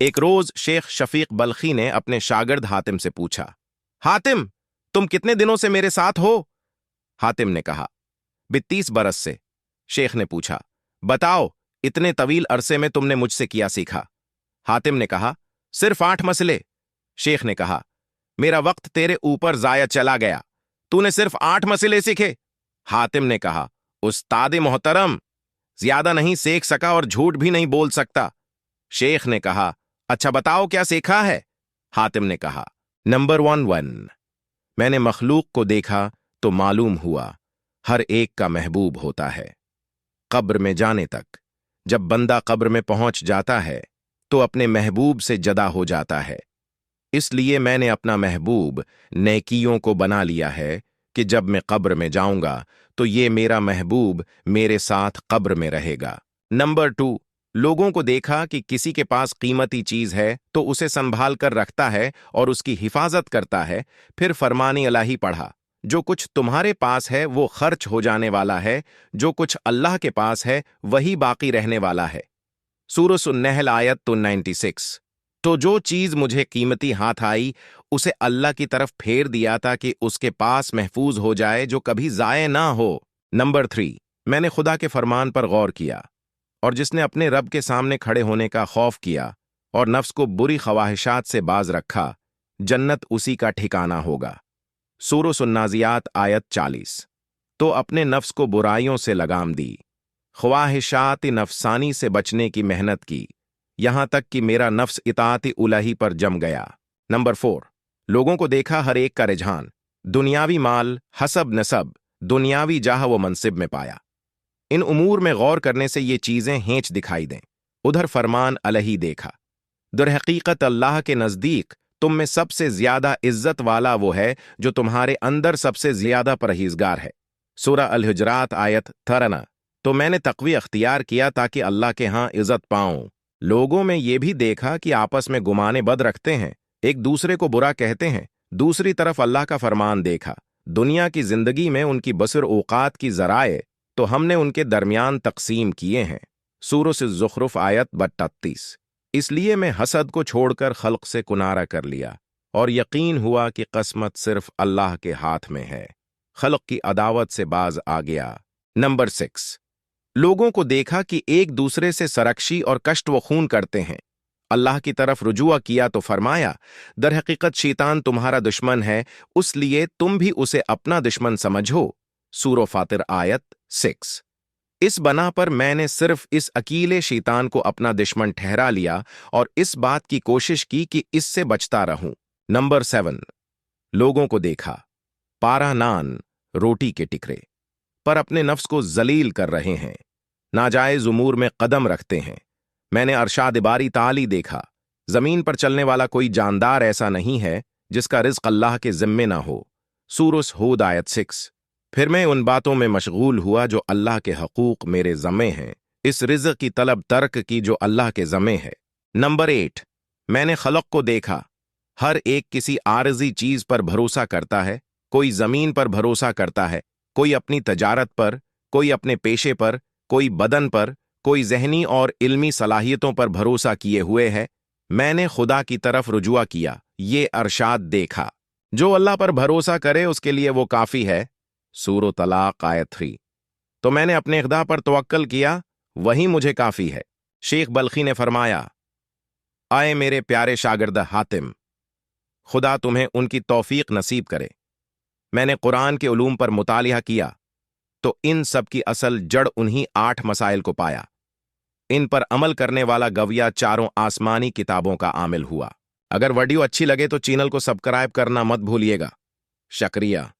एक रोज शेख शफीक बल्खी ने अपने शागिर्द हातिम से पूछा, हातिम, तुम कितने दिनों से मेरे साथ हो? हातिम ने कहा, 32 बरस से। शेख ने पूछा, बताओ, इतने तवील अरसे में तुमने मुझसे किया सीखा? हातिम ने कहा, सिर्फ 8 मसले। शेख ने कहा, मेरा वक्त तेरे ऊपर जाया चला गया, तूने सिर्फ 8 मसले सीखे? हातिम ने कहा, उस्ताद मोहतरम, ज्यादा नहीं सीख सका और झूठ भी नहीं बोल सकता। शेख ने कहा, अच्छा बताओ क्या सीखा है? हातिम ने कहा, नंबर 1 मैंने मखलूक को देखा तो मालूम हुआ हर एक का महबूब होता है। कब्र में जाने तक जब बंदा कब्र में पहुंच जाता है तो अपने महबूब से जदा हो जाता है। इसलिए मैंने अपना महबूब नेकियों को बना लिया है कि जब मैं कब्र में जाऊंगा तो ये मेरा महबूब मेरे साथ कब्र में रहेगा। नंबर 2, लोगों को देखा कि किसी के पास कीमती चीज है तो उसे संभाल कर रखता है और उसकी हिफाजत करता है। फिर फरमानी इलाही पढ़ा, जो कुछ तुम्हारे पास है वो खर्च हो जाने वाला है, जो कुछ अल्लाह के पास है वही बाकी रहने वाला है। सूरह अन-नहल आयत 96। तो जो चीज मुझे कीमती हाथ आई उसे अल्लाह की तरफ फेर दिया था कि उसके पास महफूज हो जाए, जो कभी जाए ना हो। नंबर 3, मैंने खुदा के फरमान पर गौर किया और जिसने अपने रब के सामने खड़े होने का खौफ किया और नफ्स को बुरी ख्वाहिशात से बाज रखा, जन्नत उसी का ठिकाना होगा। सूरह अन-नाज़ियात आयत 40। तो अपने नफ्स को बुराइयों से लगाम दी, ख्वाहिशात नफसानी से बचने की मेहनत की, यहां तक कि मेरा नफ्स इताअत उलही पर जम गया। नंबर 4, लोगों को देखा हर एक का रुझान दुनियावी माल, हसब नसब, दुनियावी जाह व मनसिब में पाया। इन उमूर में गौर करने से ये चीजें हेंच दिखाई दें। उधर फरमान अलही देखा, दुरहकीकत अल्लाह के नजदीक तुम में सबसे ज्यादा इज्जत वाला वो है जो तुम्हारे अंदर सबसे ज्यादा परहेजगार है। सूरह अल-हुजरात आयत 13। तो मैंने तक़वी अख्तियार किया ताकि अल्लाह के हां इज्जत पाऊं। लोगों में ये भी देखा कि आपस में गुमाने बद रखते हैं, एक दूसरे को बुरा कहते हैं। दूसरी तरफ अल्लाह का फरमान देखा, दुनिया की जिंदगी में उनकी बसर औकात की जराए तो हमने उनके दरमियान तकसीम किए हैं। सूरह ज़ुख़रुफ़ आयत 32। इसलिए मैं हसद को छोड़कर खल्क से कुनारा कर लिया और यकीन हुआ कि क़स्मत सिर्फ अल्लाह के हाथ में है। खल्क की अदावत से बाज आ गया। नंबर 6, लोगों को देखा कि एक दूसरे से सरकशी और कष्ट व खून करते हैं। अल्लाह की तरफ रुजुआ किया तो फरमाया, दरहकीकत शैतान तुम्हारा दुश्मन है, उसलिए तुम भी उसे अपना दुश्मन समझो। सूरह फातिर आयत 6। इस बना पर मैंने सिर्फ इस अकीले शैतान को अपना दुश्मन ठहरा लिया और इस बात की कोशिश की कि इससे बचता रहूं। नंबर 7, लोगों को देखा पारा नान, रोटी के टिकरे पर अपने नफ्स को जलील कर रहे हैं, नाजायज उमूर में कदम रखते हैं। मैंने अरशाद बारी ताली देखा, जमीन पर चलने वाला कोई जानदार ऐसा नहीं है जिसका रिज़्क़ अल्लाह के जिम्मे ना हो। सूरह हूद आयत 6। फिर मैं उन बातों में मशगूल हुआ जो अल्लाह के हकूक मेरे ज़म्मे हैं, इस रिज़्क़ की तलब तर्क की जो अल्लाह के ज़म्मे है। नंबर 8, मैंने खलक को देखा, हर एक किसी आरज़ी चीज़ पर भरोसा करता है। कोई ज़मीन पर भरोसा करता है, कोई अपनी तजारत पर, कोई अपने पेशे पर, कोई बदन पर, कोई ज़हनी और इल्मी सलाहियतों पर भरोसा किए हुए है। मैंने खुदा की तरफ रुजुआ किया, ये अरशाद देखा, जो अल्लाह पर भरोसा करे उसके लिए वो काफ़ी है। सूरह तलाक आयत 3। तो मैंने अपने खुदा पर तवक्कल किया, वही मुझे काफ़ी है। शेख बल्खी ने फरमाया, आए मेरे प्यारे शागिर्द हातिम, खुदा तुम्हें उनकी तौफीक नसीब करे। मैंने कुरान के उलूम पर मुतालिया किया तो इन सब की असल जड़ उन्हीं 8 मसाइल को पाया। इन पर अमल करने वाला गविया चारों आसमानी किताबों का आमिल हुआ। अगर वीडियो अच्छी लगे तो चैनल को सब्सक्राइब करना मत भूलिएगा। शुक्रिया।